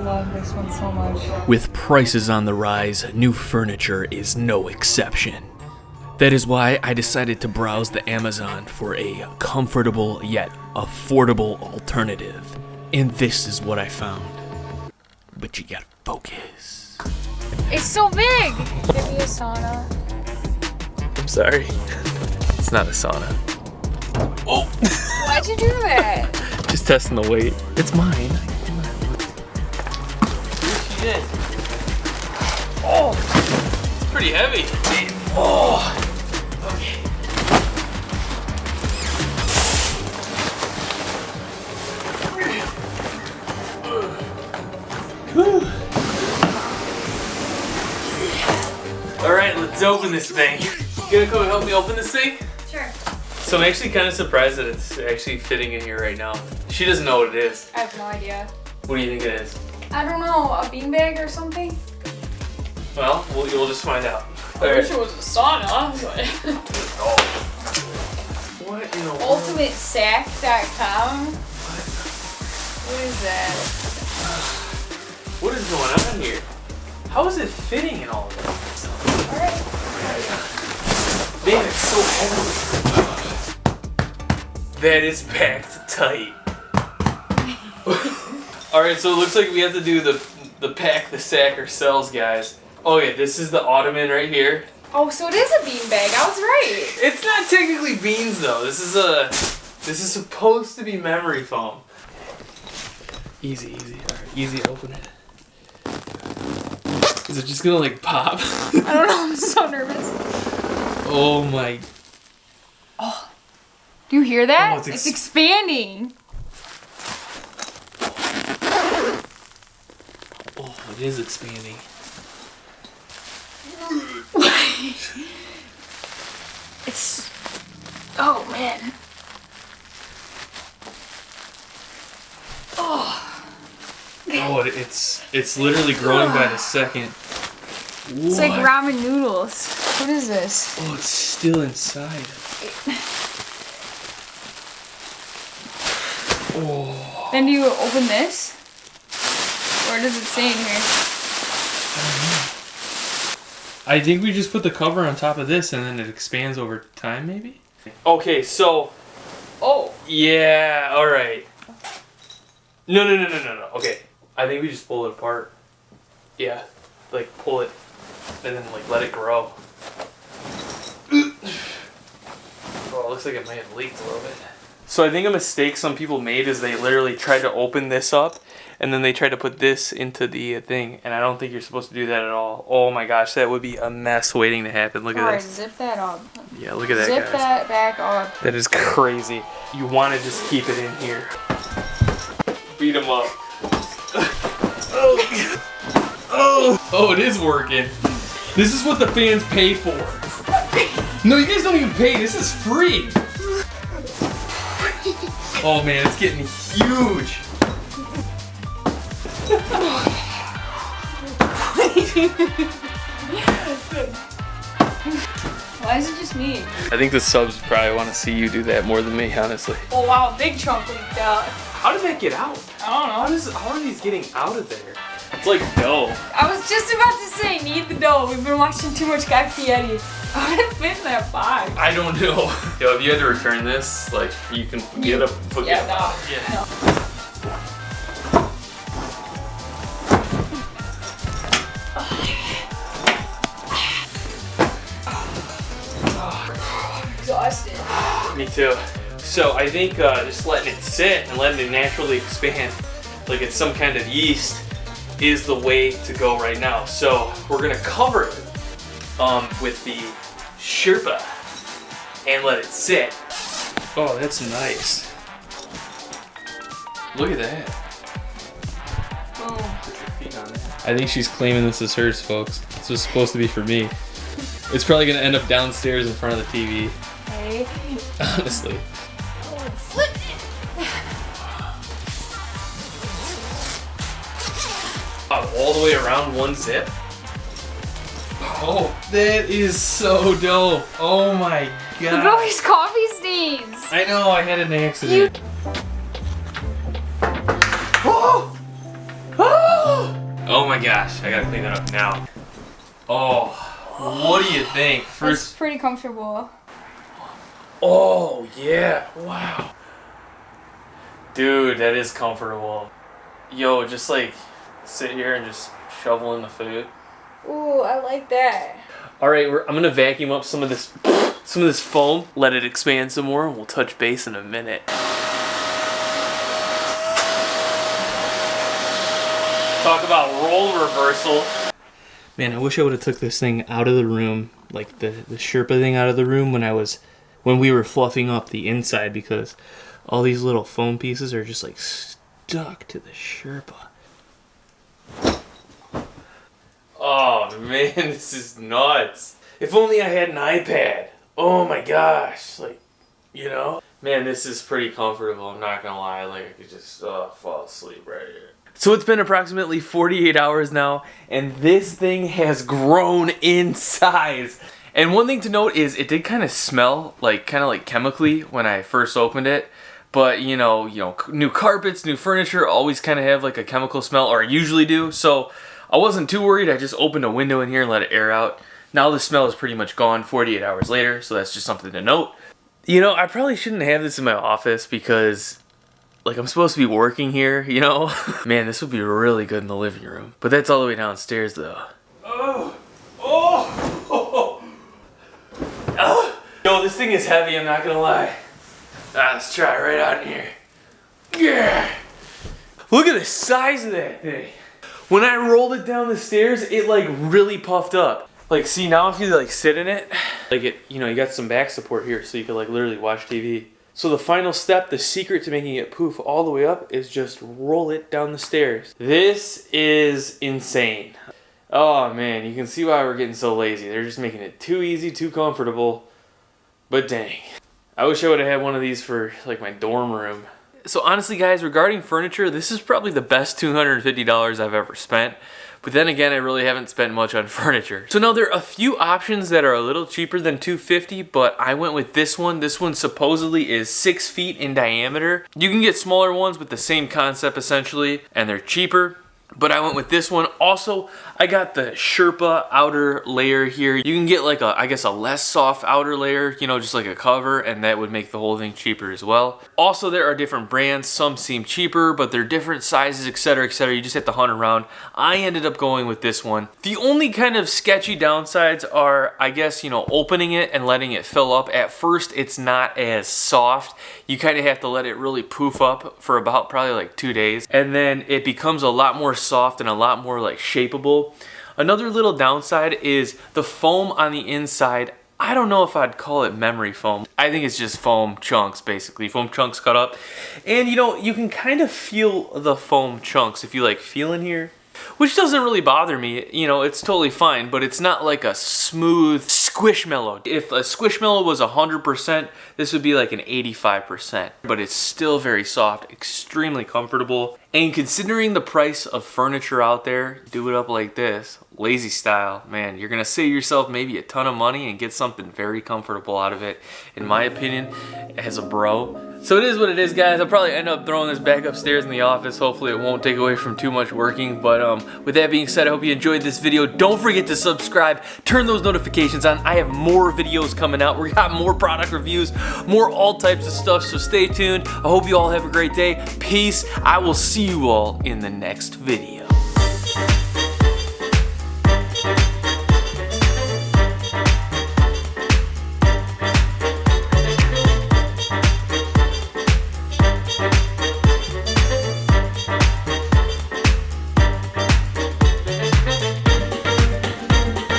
love this one so much. With prices on the rise, new furniture is no exception. That is why I decided to browse the Amazon for a comfortable yet affordable alternative. And this is what I found. But you gotta focus. It's so big! Give me a sauna. I'm sorry. It's not a sauna. Oh! Why'd you do that? Just testing the weight. It's mine. Shit. Oh! It's pretty heavy. Oh! Okay. Alright, let's open this thing. You gonna come and help me open this thing? Sure. So I'm actually kind of surprised that it's actually fitting in here right now. She doesn't know what it is. I have no idea. What do you think it is? I don't know, a beanbag or something? Well, we'll just find out. I wish it was a sauna, but... What in the world? UltimateSack.com? What is that? What is going on here? How is it fitting in all of this? Alright. Man, it's so heavy. That is packed tight. Alright, so it looks like we have to do the pack the sack ourselves, guys. Oh yeah, this is the ottoman right here. Oh, so it is a beanbag. I was right. It's not technically beans though. This is supposed to be memory foam. Easy. Alright, easy, open it. Is it just gonna like pop? I don't know, I'm so nervous. Oh my. Oh. Do you hear that? Oh, it's expanding. Oh, it is expanding. It's... Oh, man. Oh. Oh, it's literally growing by the second. It's like ramen noodles. What is this? Oh, it's still inside. Oh. Then do you open this? Or does it stay in here? I think we just put the cover on top of this and then it expands over time, maybe? Okay, so... Oh. Yeah, alright. No. Okay. I think we just pull it apart. Yeah. Like, pull it and then, like, let it grow. Oh, it looks like it might have leaked a little bit. So I think a mistake some people made is they literally tried to open this up and then they tried to put this into the thing, and I don't think you're supposed to do that at all. Oh my gosh, that would be a mess waiting to happen. Look at Alright, this. zip that up. Yeah, look at that, Zip guys. that back up. That is crazy. You want to just keep it in here. Beat them up. Oh, it is working. This is what the fans pay for. No, you guys don't even pay. This is free. Oh man, it's getting huge. Why is it just me? I think the subs probably want to see you do that more than me, honestly. Oh wow, big chunk leaked out. How did that get out? I don't know. How are these getting out of there? It's like dough. I was just about to say, need the dough. We've been watching too much Guy Fieri. How did it fit in that bag? I don't know. Yo, if you had to return this, like, you can forget about it. No. Exhausted. Me too. So I think just letting it sit and letting it naturally expand, like it's some kind of yeast, is the way to go right now. So we're gonna cover it with the Sherpa and let it sit. Oh, that's nice. Look at that. Boom. Put your feet on that. I think she's claiming this is hers, folks. This was supposed to be for me. It's probably gonna end up downstairs in front of the TV. Hey. Honestly. Flip it. All the way around one zip. Oh, that is so dope. Oh my god. Look at all these coffee stains. I know, I had an accident. Oh! Oh! Oh my gosh, I gotta clean that up now. Oh, what do you think? It's pretty comfortable. Oh yeah, wow. Dude, that is comfortable. Yo, just like sit here and just shovel in the food. Ooh, I like that. All right, I'm gonna vacuum up some of this foam, let it expand some more, and we'll touch base in a minute. Talk about role reversal. Man, I wish I would have took this thing out of the room, like the Sherpa thing out of the room when we were fluffing up the inside, because all these little foam pieces are just like stuck to the Sherpa. Oh man, this is nuts. If only I had an iPad. Oh my gosh, like, you know? Man, this is pretty comfortable, I'm not gonna lie. Like, I could just fall asleep right here. So it's been approximately 48 hours now, and this thing has grown in size. And one thing to note is it did kind of smell like chemically when I first opened it. But you know, new carpets, new furniture always kind of have like a chemical smell, or usually do. So I wasn't too worried. I just opened a window in here and let it air out. Now the smell is pretty much gone 48 hours later, so that's just something to note. You know, I probably shouldn't have this in my office because, like, I'm supposed to be working here, you know? Man, this would be really good in the living room. But that's all the way downstairs, though. Oh! Oh! Oh! Oh. Yo, this thing is heavy, I'm not gonna lie. Let's try it right out in here. Yeah! Look at the size of that thing. When I rolled it down the stairs, it, like, really puffed up. Like, see, now if you, like, sit in it, like, you know, you got some back support here, so you can, like, literally watch TV. So the final step, the secret to making it poof all the way up, is just roll it down the stairs. This is insane. Oh man, you can see why we're getting so lazy. They're just making it too easy, too comfortable. But dang. I wish I would have had one of these for like my dorm room. So honestly guys, regarding furniture, this is probably the best $250 I've ever spent. But then again, I really haven't spent much on furniture. So now there are a few options that are a little cheaper than $250, but I went with this one. This one supposedly is 6 feet in diameter. You can get smaller ones with the same concept essentially, and they're cheaper. But I went with this one. Also, I got the Sherpa outer layer here. You can get like I guess a less soft outer layer, you know, just like a cover, and that would make the whole thing cheaper as well. Also, there are different brands. Some seem cheaper, but they're different sizes, etc., etc. You just have to hunt around. I ended up going with this one. The only kind of sketchy downsides are, I guess, you know, opening it and letting it fill up. At first, it's not as soft. You kind of have to let it really poof up for about probably like 2 days. And then it becomes a lot more soft and a lot more like shapeable. Another little downside is the foam on the inside. I don't know if I'd call it memory foam. I think it's just foam chunks, basically. Foam chunks cut up. And you know, you can kind of feel the foam chunks if you like feel in here. Which doesn't really bother me, you know, it's totally fine, but it's not like a smooth squishmallow. If a squishmallow was 100%, this would be like an 85%. But it's still very soft, extremely comfortable. And considering the price of furniture out there, do it up like this, lazy style, man, you're gonna save yourself maybe a ton of money and get something very comfortable out of it, in my opinion, as a bro. So it is what it is, guys. I'll probably end up throwing this back upstairs in the office. Hopefully it won't take away from too much working. But with that being said, I hope you enjoyed this video. Don't forget to subscribe, turn those notifications on. I have more videos coming out. We got more product reviews, more all types of stuff, so stay tuned. I hope you all have a great day. Peace. I will see you all in the next video.